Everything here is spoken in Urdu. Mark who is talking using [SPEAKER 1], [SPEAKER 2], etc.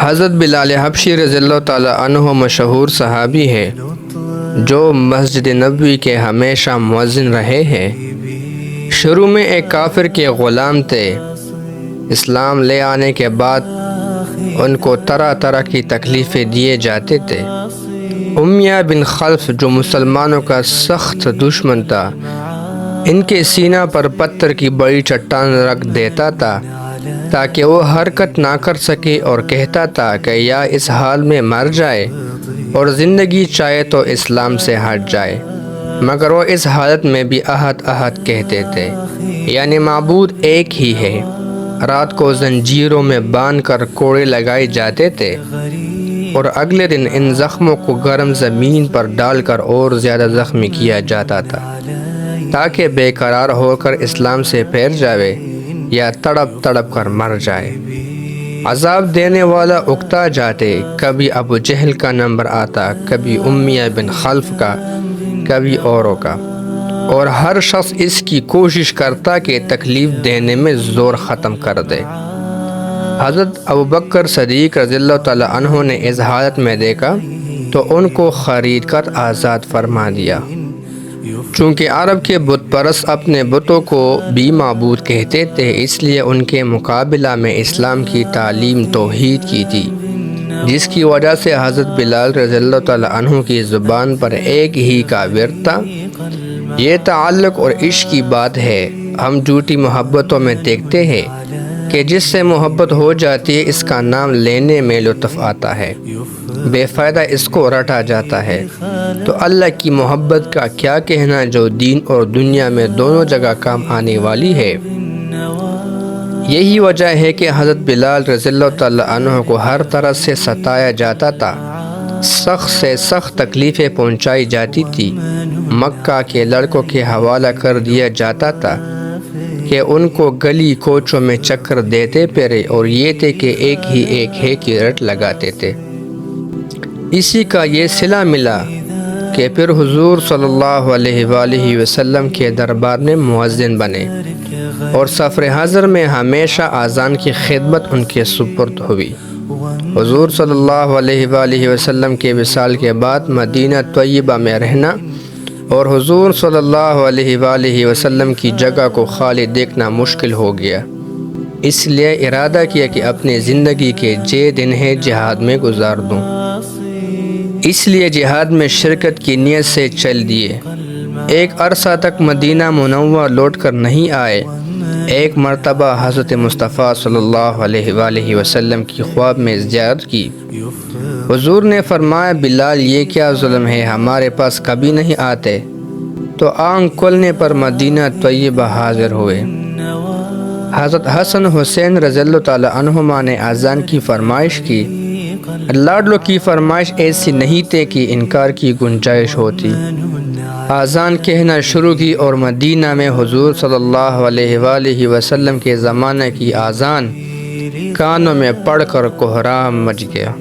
[SPEAKER 1] حضرت بلال حبشی رضی اللہ تعالیٰ عنہ مشہور صحابی ہے جو مسجد نبوی کے ہمیشہ مؤذن رہے ہیں۔ شروع میں ایک کافر کے غلام تھے۔ اسلام لے آنے کے بعد ان کو طرح طرح کی تکلیفیں دیے جاتے تھے۔ امیہ بن خلف جو مسلمانوں کا سخت دشمن تھا، ان کے سینہ پر پتھر کی بڑی چٹان رکھ دیتا تھا تاکہ وہ حرکت نہ کر سکے، اور کہتا تھا کہ یا اس حال میں مر جائے اور زندگی چاہے تو اسلام سے ہٹ جائے، مگر وہ اس حالت میں بھی احد احد کہتے تھے، یعنی معبود ایک ہی ہے۔ رات کو زنجیروں میں باندھ کر کوڑے لگائے جاتے تھے اور اگلے دن ان زخموں کو گرم زمین پر ڈال کر اور زیادہ زخمی کیا جاتا تھا تاکہ بے قرار ہو کر اسلام سے پھیر جاوے یا تڑپ تڑپ کر مر جائے۔ عذاب دینے والا اکتا جاتے، کبھی ابو جہل کا نمبر آتا، کبھی امیہ بن خلف کا، کبھی اوروں کا، اور ہر شخص اس کی کوشش کرتا کہ تکلیف دینے میں زور ختم کر دے۔ حضرت ابوبکر صدیق رضی اللہ تعالیٰ عنہ نے اس حالت میں دیکھا تو ان کو خرید کر آزاد فرما دیا۔ چونکہ عرب کے بت پرست اپنے بتوں کو بھی معبود کہتے تھے، اس لیے ان کے مقابلہ میں اسلام کی تعلیم توحید کی تھی، جس کی وجہ سے حضرت بلال رضی اللہ تعالیٰ عنہ کی زبان پر ایک ہی کا ورد تھا۔ یہ تعلق اور عشق کی بات ہے۔ ہم جھوٹی محبتوں میں دیکھتے ہیں کہ جس سے محبت ہو جاتی ہے اس کا نام لینے میں لطف آتا ہے، بے فائدہ اس کو رٹا جاتا ہے، تو اللہ کی محبت کا کیا کہنا جو دین اور دنیا میں دونوں جگہ کام آنے والی ہے۔ یہی وجہ ہے کہ حضرت بلال رضی اللہ تعالیٰ عنہ کو ہر طرح سے ستایا جاتا تھا، سخت سے سخت تکلیفیں پہنچائی جاتی تھی، مکہ کے لڑکوں کے حوالہ کر دیا جاتا تھا کہ ان کو گلی کوچوں میں چکر دیتے پھرے، اور یہ تھے کہ ایک ہے کی رٹ لگاتے تھے۔ اسی کا یہ صلہ ملا کہ پھر حضور صلی اللہ علیہ وآلہ وسلم کے دربار میں مؤذن بنے، اور سفر حضر میں ہمیشہ اذان کی خدمت ان کے سپرد ہوئی۔ حضور صلی اللہ علیہ وآلہ وسلم کے وصال کے بعد مدینہ طیبہ میں رہنا اور حضور صلی اللہ علیہ وآلہ وسلم کی جگہ کو خالی دیکھنا مشکل ہو گیا، اس لیے ارادہ کیا کہ اپنی زندگی کے دن ہے جہاد میں گزار دوں۔ اس لیے جہاد میں شرکت کی نیت سے چل دیے۔ ایک عرصہ تک مدینہ منورہ لوٹ کر نہیں آئے۔ ایک مرتبہ حضرت مصطفیٰ صلی اللہ علیہ وآلہ وسلم کی خواب میں زیارت کی۔ حضور نے فرمایا، بلال یہ کیا ظلم ہے، ہمارے پاس کبھی نہیں آتے؟ تو آنکھ کھلنے پر مدینہ طیبہ حاضر ہوئے۔ حضرت حسن حسین رضی اللہ تعالیٰ عنہما نے اذان کی فرمائش کی۔ لاڈلوں کی فرمائش ایسی نہیں تھی کہ انکار کی گنجائش ہوتی۔ اذان کہنا شروع کی اور مدینہ میں حضور صلی اللہ علیہ وآلہ وسلم کے زمانے کی اذان کانوں میں پڑھ کر کوہرام مچ گیا۔